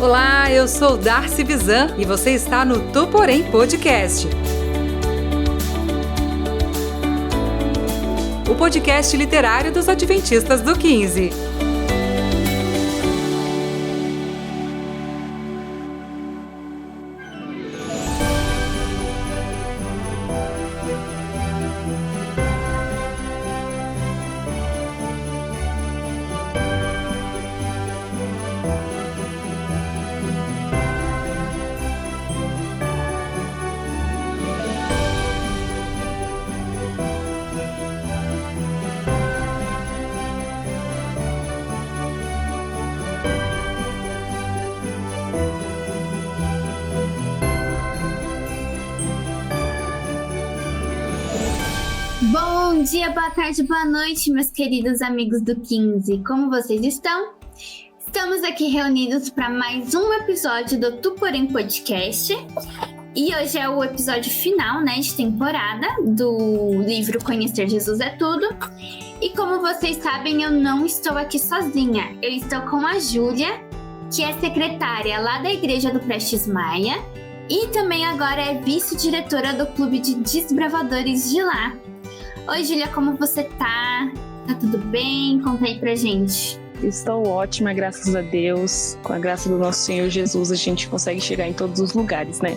Olá, eu sou Darcy Bizan e você está no Tu Porém Podcast. O podcast literário dos Adventistas do 15. Bom dia, boa tarde, boa noite, meus queridos amigos do 15. Como vocês estão? Estamos aqui reunidos para mais um episódio do Tu Porém Podcast. E hoje é o episódio final, de temporada do livro Conhecer Jesus é Tudo. E como vocês sabem, eu não estou aqui sozinha. Eu estou com a Júlia, que é secretária lá da Igreja do Prestes Maia. E também agora é vice-diretora do Clube de Desbravadores de lá. Oi, Júlia, como você tá? Tá tudo bem? Conta aí pra gente. Estou ótima, graças a Deus. Com a graça do nosso Senhor Jesus, a gente consegue chegar em todos os lugares, né?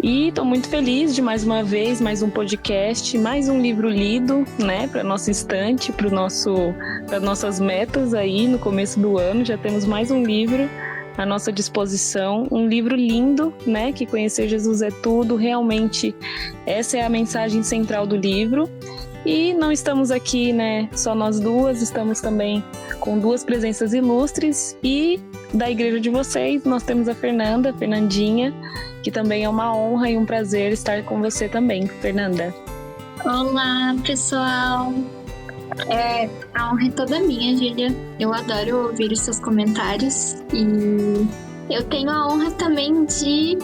E estou muito feliz de mais uma vez, mais um podcast, mais um livro lido, né? Para nossa estante, para nossas metas aí no começo do ano. Já temos mais um livro à nossa disposição, um livro lindo, né? Que Conhecer Jesus é Tudo. Realmente, essa é a mensagem central do livro. E não estamos aqui, só nós duas, estamos também com duas presenças ilustres e da igreja de vocês nós temos a Fernandinha, que também é uma honra e um prazer estar com você também, Fernanda. Olá, pessoal! A honra é toda minha, Júlia. Eu adoro ouvir os seus comentários e eu tenho a honra também de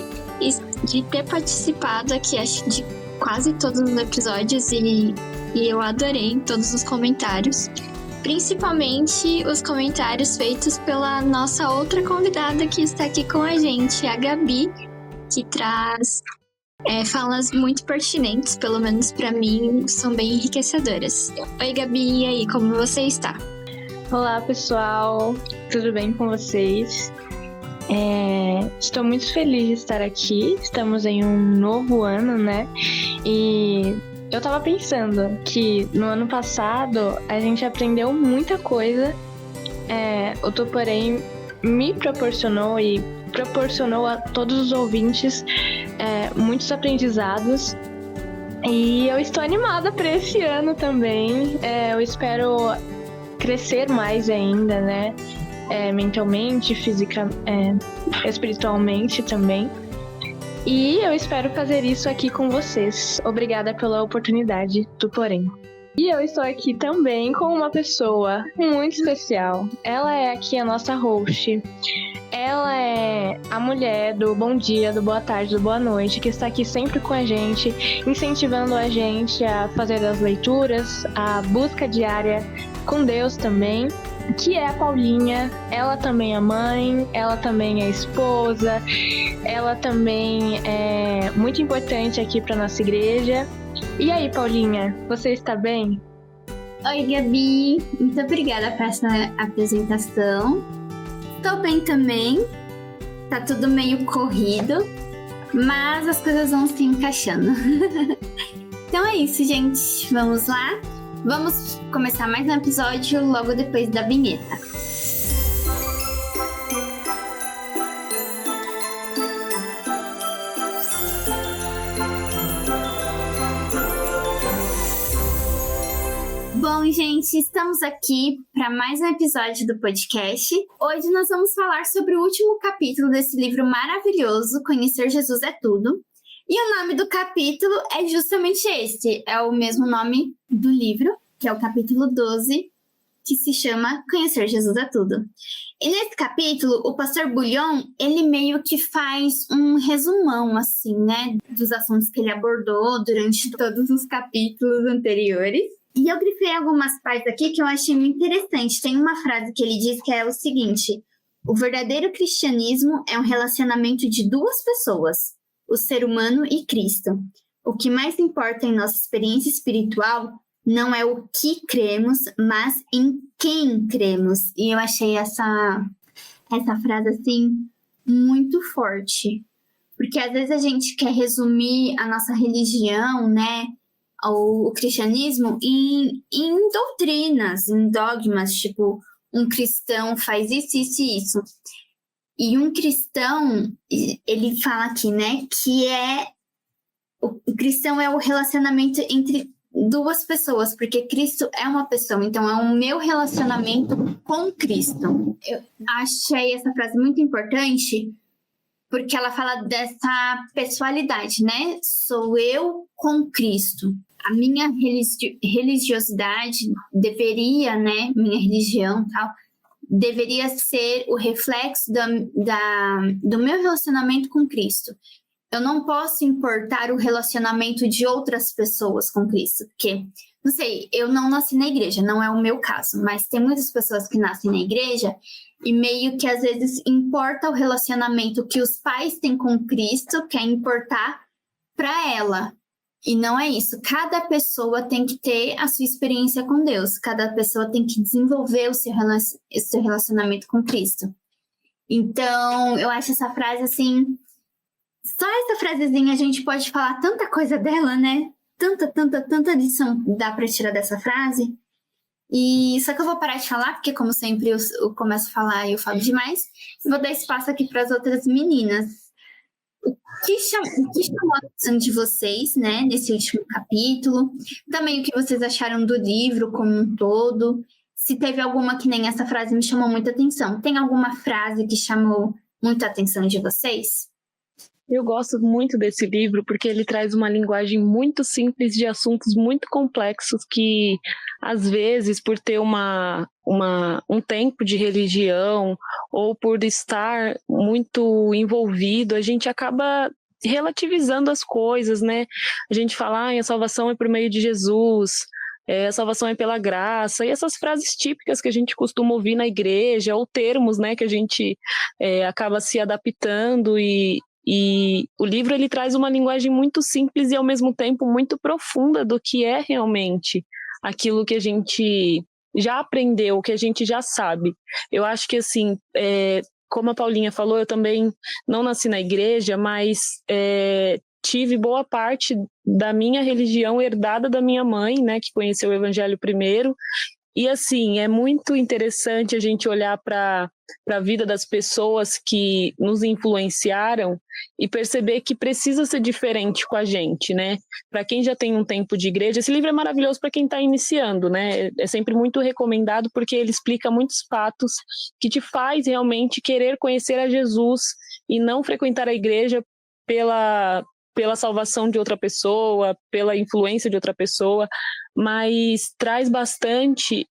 ter participado aqui, acho, de quase todos os episódios e eu adorei todos os comentários, principalmente os comentários feitos pela nossa outra convidada que está aqui com a gente, a Gabi, que traz falas muito pertinentes, pelo menos para mim, são bem enriquecedoras. Oi, Gabi, e aí, como você está? Olá, pessoal, tudo bem com vocês? Estou muito feliz de estar aqui, estamos em um novo ano, E eu tava pensando que no ano passado a gente aprendeu muita coisa. O Tu Porém me proporcionou e proporcionou a todos os ouvintes muitos aprendizados. E eu estou animada para esse ano também. Eu espero crescer mais ainda, mentalmente, espiritualmente também. E eu espero fazer isso aqui com vocês. Obrigada pela oportunidade, Tu Porém. E eu estou aqui também com uma pessoa muito especial. Ela é aqui a nossa host. Ela é a mulher do bom dia, do boa tarde, do boa noite, que está aqui sempre com a gente, incentivando a gente a fazer as leituras, a busca diária com Deus também, que é a Paulinha. Ela também é mãe, ela também é esposa, ela também é muito importante aqui para nossa igreja. E aí, Paulinha, você está bem? Oi, Gabi, muito obrigada por essa apresentação. Estou bem também, tá tudo meio corrido, mas as coisas vão se encaixando. Então é isso, gente, vamos lá? Vamos começar mais um episódio logo depois da vinheta. Bom, gente, estamos aqui para mais um episódio do podcast. Hoje nós vamos falar sobre o último capítulo desse livro maravilhoso, Conhecer Jesus é Tudo. E o nome do capítulo é justamente esse, é o mesmo nome do livro, que é o capítulo 12, que se chama Conhecer Jesus é Tudo. E nesse capítulo, o pastor Bullion, ele meio que faz um resumão, assim, dos assuntos que ele abordou durante todos os capítulos anteriores. E eu grifei algumas partes aqui que eu achei muito interessante. Tem uma frase que ele diz que é o seguinte: O verdadeiro cristianismo é um relacionamento de duas pessoas, o ser humano e Cristo. O que mais importa em nossa experiência espiritual não é o que cremos, mas em quem cremos. E eu achei essa frase, assim, muito forte. Porque às vezes a gente quer resumir a nossa religião, né, o cristianismo, em doutrinas, em dogmas, tipo, um cristão faz isso, isso e isso. E um cristão, ele fala aqui, né, que o cristão é o relacionamento entre duas pessoas, porque Cristo é uma pessoa, então é o meu relacionamento com Cristo. Eu achei essa frase muito importante, porque ela fala dessa pessoalidade, né? Sou eu com Cristo. A minha religiosidade deveria, né? Minha religião e tal, deveria ser o reflexo do meu relacionamento com Cristo. Eu não posso importar o relacionamento de outras pessoas com Cristo, porque, não sei, eu não nasci na igreja, não é o meu caso, mas tem muitas pessoas que nascem na igreja e meio que às vezes importa o relacionamento que os pais têm com Cristo, quer importar para ela. E não é isso. Cada pessoa tem que ter a sua experiência com Deus, cada pessoa tem que desenvolver o seu relacionamento com Cristo. Então, eu acho essa frase assim. Só essa frasezinha a gente pode falar tanta coisa dela, né? Tanta lição dá pra tirar dessa frase. E só que eu vou parar de falar, porque como sempre eu começo a falar e eu falo demais. Vou dar espaço aqui para as outras meninas. O que chamou a atenção de vocês, né? Nesse último capítulo. Também o que vocês acharam do livro como um todo. Se teve alguma que nem essa frase me chamou muita atenção. Tem alguma frase que chamou muita atenção de vocês? Eu gosto muito desse livro porque ele traz uma linguagem muito simples de assuntos muito complexos que, às vezes, por ter um tempo de religião ou por estar muito envolvido, a gente acaba relativizando as coisas, né? A gente fala, a salvação é por meio de Jesus, a salvação é pela graça, e essas frases típicas que a gente costuma ouvir na igreja, ou termos, né, que a gente acaba se adaptando e o livro ele traz uma linguagem muito simples e ao mesmo tempo muito profunda do que é realmente aquilo que a gente já aprendeu, que a gente já sabe. Eu acho que assim, como a Paulinha falou, eu também não nasci na igreja, mas tive boa parte da minha religião herdada da minha mãe, né, que conheceu o Evangelho primeiro. E assim, é muito interessante a gente olhar para a vida das pessoas que nos influenciaram e perceber que precisa ser diferente com a gente, né? Para quem já tem um tempo de igreja, esse livro é maravilhoso para quem está iniciando, né? É sempre muito recomendado porque ele explica muitos fatos que te faz realmente querer conhecer a Jesus e não frequentar a igreja pela salvação de outra pessoa, pela influência de outra pessoa, mas traz bastante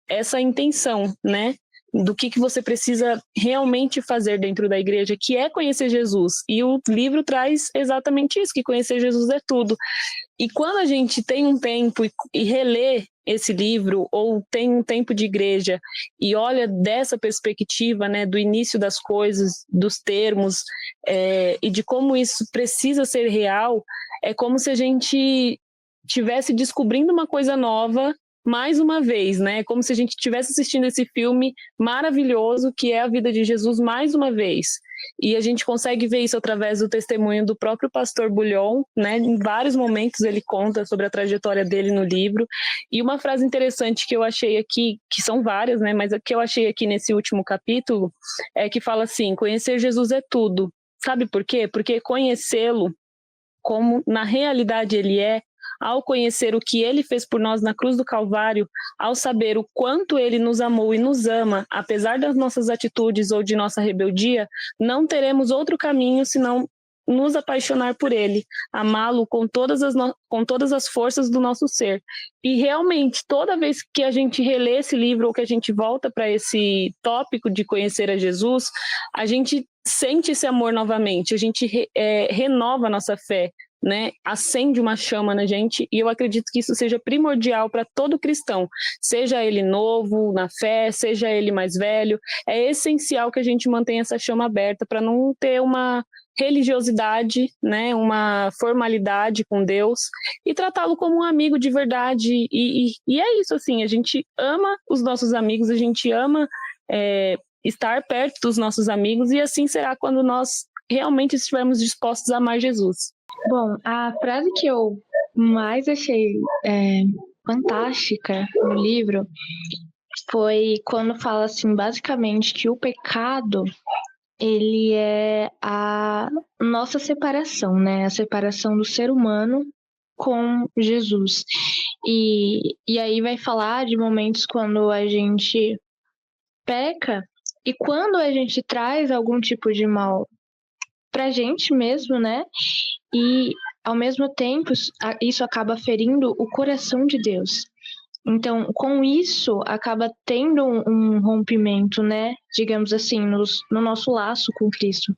essa intenção, né? Do que você precisa realmente fazer dentro da igreja, que é conhecer Jesus. E o livro traz exatamente isso, que conhecer Jesus é tudo. E quando a gente tem um tempo e relê esse livro, ou tem um tempo de igreja e olha dessa perspectiva, né, do início das coisas, dos termos, e de como isso precisa ser real, é como se a gente estivesse descobrindo uma coisa nova mais uma vez, né? Como se a gente estivesse assistindo esse filme maravilhoso que é a vida de Jesus mais uma vez. E a gente consegue ver isso através do testemunho do próprio pastor Bullion, né? Em vários momentos ele conta sobre a trajetória dele no livro. E uma frase interessante que eu achei aqui, que são várias, né? Mas a que eu achei aqui nesse último capítulo é que fala assim: conhecer Jesus é tudo. Sabe por quê? Porque conhecê-lo como na realidade ele é, ao conhecer o que ele fez por nós na cruz do Calvário, ao saber o quanto ele nos amou e nos ama, apesar das nossas atitudes ou de nossa rebeldia, não teremos outro caminho senão nos apaixonar por ele, amá-lo com todas as forças do nosso ser. E realmente, toda vez que a gente relê esse livro ou que a gente volta para esse tópico de conhecer a Jesus, a gente sente esse amor novamente, a gente renova a nossa fé, né, acende uma chama na gente, e eu acredito que isso seja primordial para todo cristão, seja ele novo na fé, seja ele mais velho. É essencial que a gente mantenha essa chama aberta para não ter uma religiosidade, né, uma formalidade com Deus, e tratá-lo como um amigo de verdade. E é isso, assim, a gente ama os nossos amigos, a gente ama estar perto dos nossos amigos, e assim será quando nós realmente estivermos dispostos a amar Jesus. Bom, a frase que eu mais achei fantástica no livro foi quando fala assim, basicamente, que o pecado, ele é a nossa separação, né? A separação do ser humano com Jesus. E aí vai falar de momentos quando a gente peca e quando a gente traz algum tipo de mal pra gente mesmo, né? E, ao mesmo tempo, isso acaba ferindo o coração de Deus. Então, com isso, acaba tendo um rompimento, né? Digamos assim, no nosso laço com Cristo.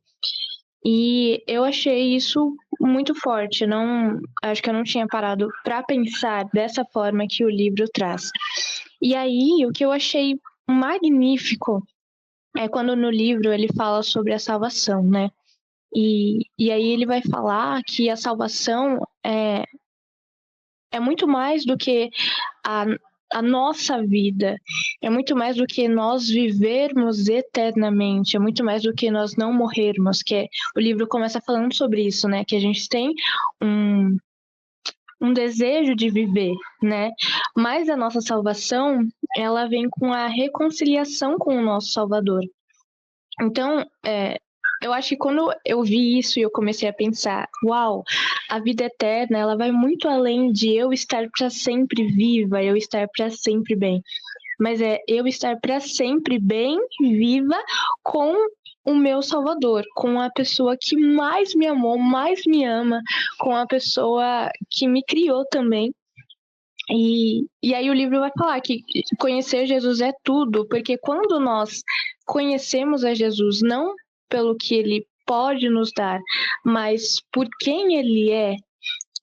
E eu achei isso muito forte. Acho que eu não tinha parado para pensar dessa forma que o livro traz. E aí, o que eu achei magnífico é quando no livro ele fala sobre a salvação, né? E aí ele vai falar que a salvação é muito mais do que a nossa vida, é muito mais do que nós vivermos eternamente, é muito mais do que nós não morrermos, o livro começa falando sobre isso, né? Que a gente tem um desejo de viver, né? Mas a nossa salvação, ela vem com a reconciliação com o nosso Salvador. Então, eu acho que quando eu vi isso e eu comecei a pensar, uau, a vida eterna, ela vai muito além de eu estar para sempre viva, eu estar para sempre bem. Mas é eu estar para sempre bem, viva, com o meu Salvador, com a pessoa que mais me amou, mais me ama, com a pessoa que me criou também. E aí o livro vai falar que conhecer Jesus é tudo, porque quando nós conhecemos a Jesus, não pelo que ele pode nos dar, mas por quem ele é,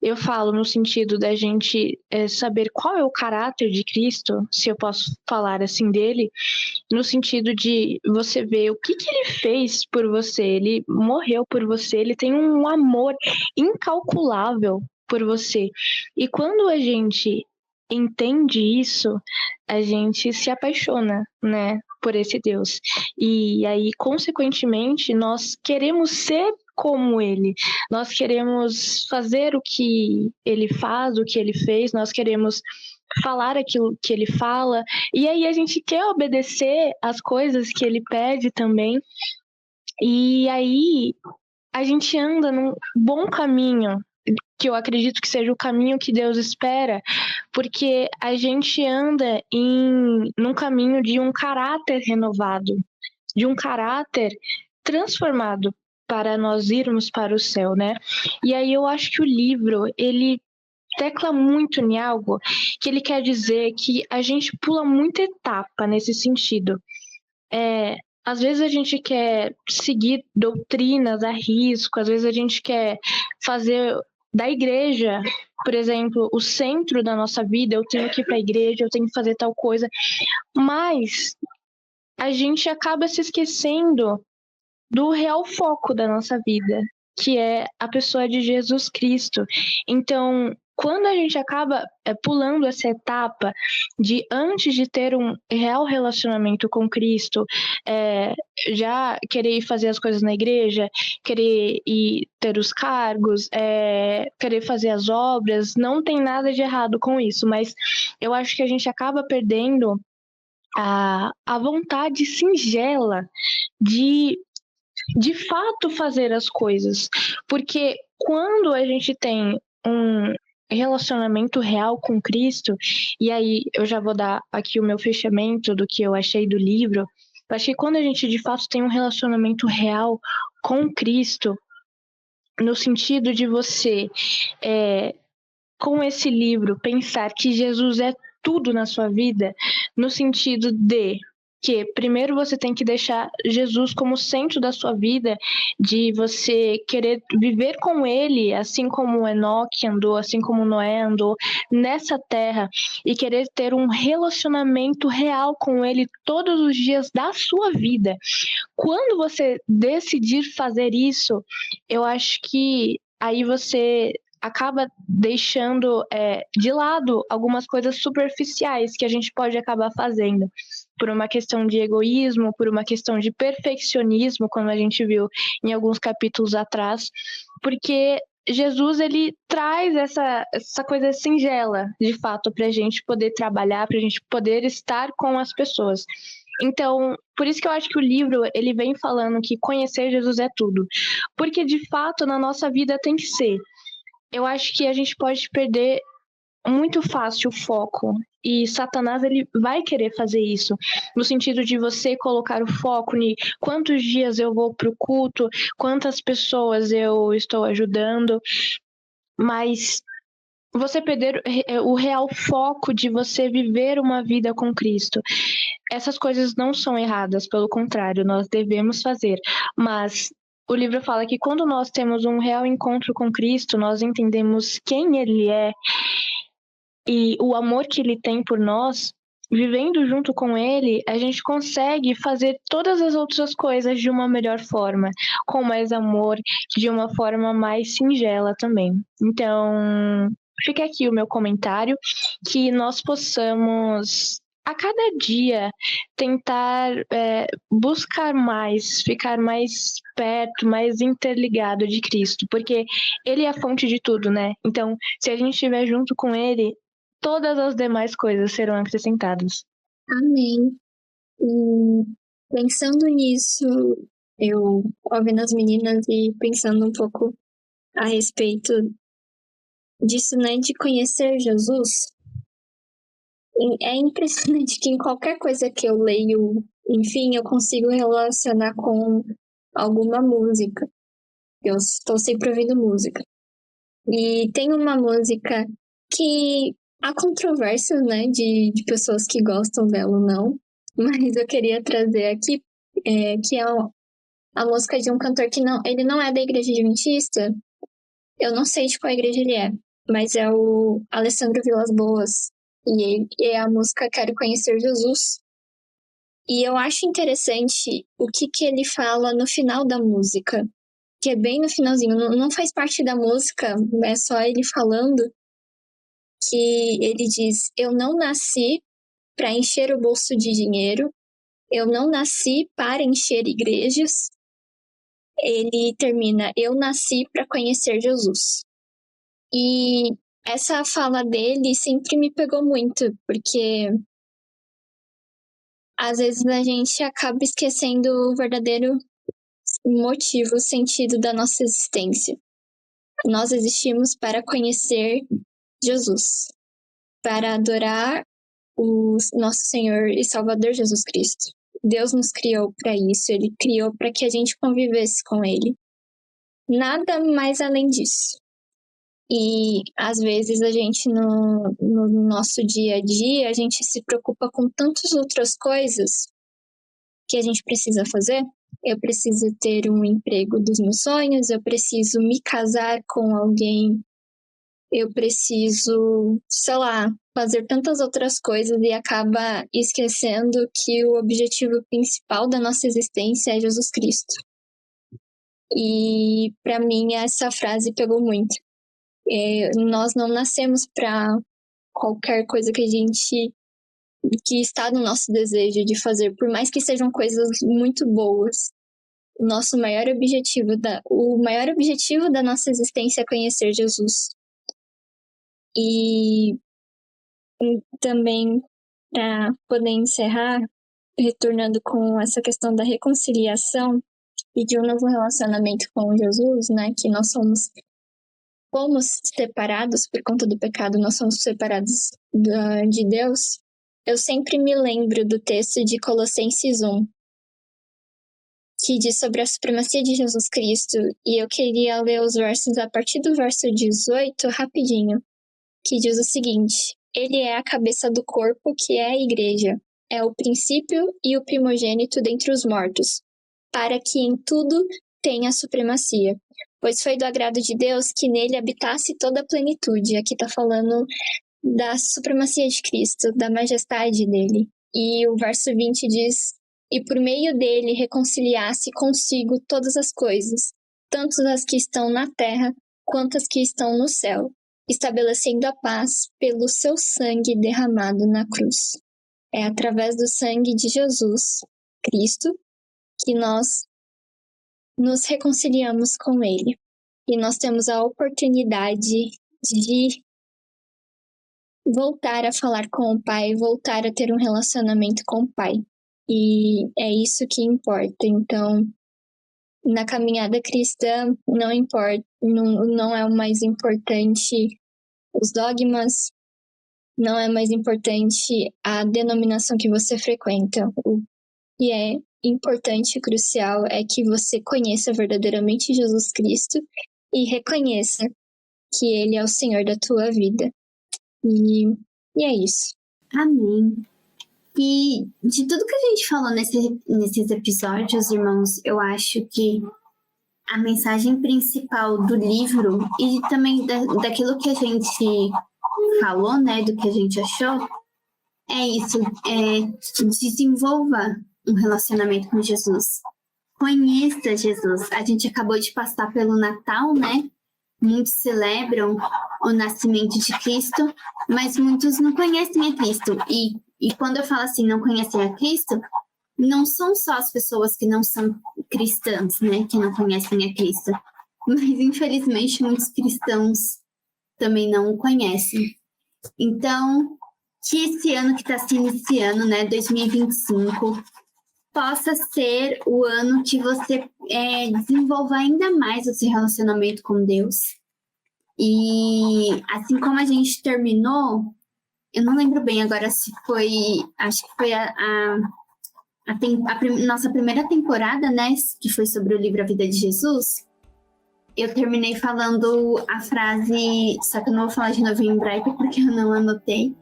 eu falo no sentido da gente saber qual é o caráter de Cristo, se eu posso falar assim dele, no sentido de você ver o que ele fez por você, ele morreu por você, ele tem um amor incalculável por você. E quando a gente entende isso, a gente se apaixona, né, por esse Deus. E aí, consequentemente, nós queremos ser como ele. Nós queremos fazer o que ele faz, o que ele fez, nós queremos falar aquilo que ele fala. E aí a gente quer obedecer as coisas que ele pede também. E aí a gente anda num bom caminho, que eu acredito que seja o caminho que Deus espera, porque a gente anda num caminho de um caráter renovado, de um caráter transformado para nós irmos para o céu, né? E aí eu acho que o livro, ele tecla muito em algo que ele quer dizer que a gente pula muita etapa nesse sentido. Às vezes a gente quer seguir doutrinas a risco, às vezes a gente quer fazer da igreja, por exemplo, o centro da nossa vida, eu tenho que ir para a igreja, eu tenho que fazer tal coisa, mas a gente acaba se esquecendo do real foco da nossa vida, que é a pessoa de Jesus Cristo. Então, quando a gente acaba pulando essa etapa de antes de ter um real relacionamento com Cristo, já querer ir fazer as coisas na igreja, querer ir ter os cargos, querer fazer as obras, não tem nada de errado com isso, mas eu acho que a gente acaba perdendo a vontade singela de fato fazer as coisas, porque quando a gente tem um relacionamento real com Cristo, e aí eu já vou dar aqui o meu fechamento do que eu achei do livro, eu acho que quando a gente de fato tem um relacionamento real com Cristo, no sentido de você, com esse livro, pensar que Jesus é tudo na sua vida, no sentido de que primeiro você tem que deixar Jesus como centro da sua vida, de você querer viver com ele, assim como Enoque andou, assim como Noé andou nessa terra, e querer ter um relacionamento real com ele todos os dias da sua vida. Quando você decidir fazer isso, eu acho que aí você acaba deixando de lado algumas coisas superficiais que a gente pode acabar fazendo, por uma questão de egoísmo, por uma questão de perfeccionismo, como a gente viu em alguns capítulos atrás, porque Jesus, ele traz essa coisa singela, de fato, para a gente poder trabalhar, para a gente poder estar com as pessoas. Então, por isso que eu acho que o livro, ele vem falando que conhecer Jesus é tudo. Porque, de fato, na nossa vida tem que ser. Eu acho que a gente pode perder muito fácil o foco. E Satanás, ele vai querer fazer isso. No sentido de você colocar o foco em quantos dias eu vou para o culto, quantas pessoas eu estou ajudando. Mas você perder o real foco de você viver uma vida com Cristo. Essas coisas não são erradas, pelo contrário, nós devemos fazer. Mas o livro fala que quando nós temos um real encontro com Cristo, nós entendemos quem Ele é e o amor que Ele tem por nós, vivendo junto com Ele, a gente consegue fazer todas as outras coisas de uma melhor forma, com mais amor, de uma forma mais singela também. Então, fica aqui o meu comentário, que nós possamos a cada dia tentar buscar mais, ficar mais perto, mais interligado de Cristo, porque Ele é a fonte de tudo, né? Então, se a gente estiver junto com Ele, todas as demais coisas serão acrescentadas. Amém. E pensando nisso, eu ouvindo as meninas e pensando um pouco a respeito disso, né, de conhecer Jesus, é impressionante que em qualquer coisa que eu leio, enfim, eu consigo relacionar com alguma música. Eu estou sempre ouvindo música. E tem uma música que há controvérsias, né, de pessoas que gostam dela ou não, mas eu queria trazer aqui, que é a música de um cantor que ele não é da igreja adventista, eu não sei de qual igreja ele é, mas é o Alessandro Vilas Boas, e é a música Quero Conhecer Jesus. E eu acho interessante o que ele fala no final da música, que é bem no finalzinho, não faz parte da música, é só ele falando, que ele diz: eu não nasci para encher o bolso de dinheiro, eu não nasci para encher igrejas. Ele termina: eu nasci para conhecer Jesus. E essa fala dele sempre me pegou muito, porque às vezes a gente acaba esquecendo o verdadeiro motivo, o sentido da nossa existência. Nós existimos para conhecer Jesus, para adorar o nosso Senhor e Salvador Jesus Cristo. Deus nos criou para isso, Ele criou para que a gente convivesse com Ele. Nada mais além disso. E às vezes a gente no nosso dia a dia, a gente se preocupa com tantas outras coisas que a gente precisa fazer. Eu preciso ter um emprego dos meus sonhos, eu preciso me casar com alguém, eu preciso, sei lá, fazer tantas outras coisas e acaba esquecendo que o objetivo principal da nossa existência é Jesus Cristo. E para mim essa frase pegou muito. Nós não nascemos para qualquer coisa que está no nosso desejo de fazer, por mais que sejam coisas muito boas. O maior objetivo da nossa existência é conhecer Jesus. E também, para poder encerrar, retornando com essa questão da reconciliação e de um novo relacionamento com Jesus, né, que nós fomos separados por conta do pecado, nós somos separados de Deus. Eu sempre me lembro do texto de Colossenses 1, que diz sobre a supremacia de Jesus Cristo, e eu queria ler os versos a partir do verso 18, rapidinho, que diz o seguinte: ele é a cabeça do corpo, que é a igreja. é o princípio e o primogênito dentre os mortos, para que em tudo tenha supremacia. Pois foi do agrado de Deus que nele habitasse toda a plenitude. Aqui está falando da supremacia de Cristo, da majestade dele. E o verso 20 diz: e por meio dele reconciliasse consigo todas as coisas, tanto as que estão na terra quanto as que estão no céu, estabelecendo a paz pelo seu sangue derramado na cruz. É através do sangue de Jesus Cristo que nós nos reconciliamos com ele. E nós temos a oportunidade de voltar a falar com o Pai, voltar a ter um relacionamento com o Pai. E é isso que importa. Então, na caminhada cristã, não importa, não é o mais importante os dogmas, não é mais importante a denominação que você frequenta. O que é importante e crucial é que você conheça verdadeiramente Jesus Cristo e reconheça que Ele é o Senhor da tua vida. E é isso. Amém. E de tudo que a gente falou nesses episódios, irmãos, eu acho que a mensagem principal do livro e também daquilo que a gente falou, né, do que a gente achou, é isso, desenvolva um relacionamento com Jesus. Conheça Jesus. A gente acabou de passar pelo Natal, né? Muitos celebram o nascimento de Cristo, mas muitos não conhecem a Cristo. E quando eu falo assim, não conhecem a Cristo, não são só as pessoas que não são cristãs, né? Que não conhecem a Cristo. Mas, infelizmente, muitos cristãos também não o conhecem. Então, que esse ano que está se iniciando, né? 2025... possa ser o ano que você desenvolva ainda mais o seu relacionamento com Deus. E assim como a gente terminou, eu não lembro bem agora se foi, acho que foi a nossa primeira temporada, né, que foi sobre o livro A Vida de Jesus. Eu terminei falando a frase, só que eu não vou falar de novo em hebraico porque eu não anotei.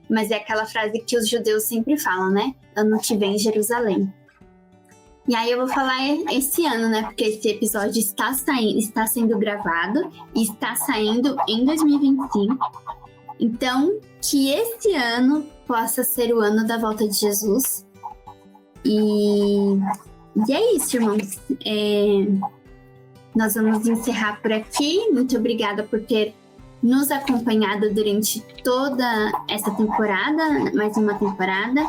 Mas é aquela frase que os judeus sempre falam, né? Ano que vem, Jerusalém. E aí eu vou falar esse ano, né? Porque esse episódio está sendo gravado e está saindo em 2025. Então, que esse ano possa ser o ano da volta de Jesus. E é isso, irmãos. Nós vamos encerrar por aqui. Muito obrigada por ter nos acompanhado durante toda essa temporada, mais uma temporada.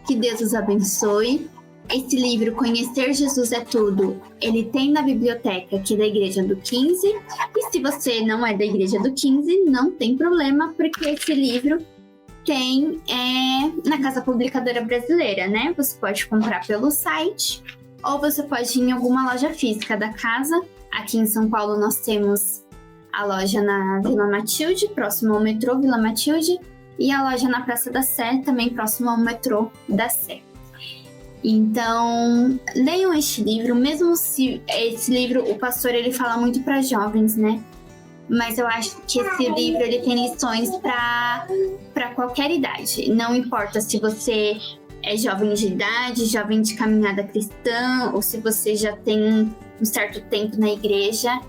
Que Deus os abençoe. Esse livro, Conhecer Jesus é Tudo, ele tem na biblioteca aqui da Igreja do 15. E se você não é da Igreja do 15, não tem problema, porque esse livro tem na Casa Publicadora Brasileira, né? Você pode comprar pelo site ou você pode ir em alguma loja física da casa. Aqui em São Paulo nós temos a loja na Vila Matilde, próximo ao metrô Vila Matilde, e a loja na Praça da Sé, também próximo ao metrô da Sé. Então, leiam este livro, mesmo se esse livro, o pastor, ele fala muito para jovens, né? Mas eu acho que esse livro, ele tem lições para qualquer idade. Não importa se você é jovem de idade, jovem de caminhada cristã, ou se você já tem um certo tempo na igreja.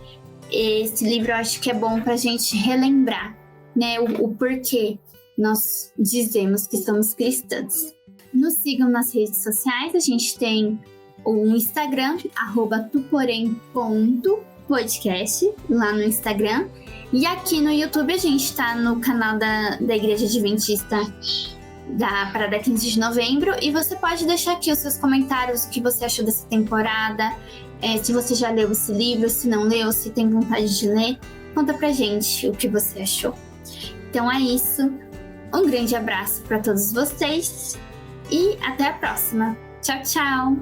Esse livro eu acho que é bom para a gente relembrar, né, o porquê nós dizemos que somos cristãs. Nos sigam nas redes sociais, a gente tem o Instagram, @tuporém.podcast, lá no Instagram. E aqui no YouTube a gente está no canal da Igreja Adventista da Parada 15 de Novembro. E você pode deixar aqui os seus comentários, o que você achou dessa temporada, se você já leu esse livro, se não leu, se tem vontade de ler. Conta pra gente o que você achou. Então é isso. Um grande abraço para todos vocês. E até a próxima. Tchau, tchau!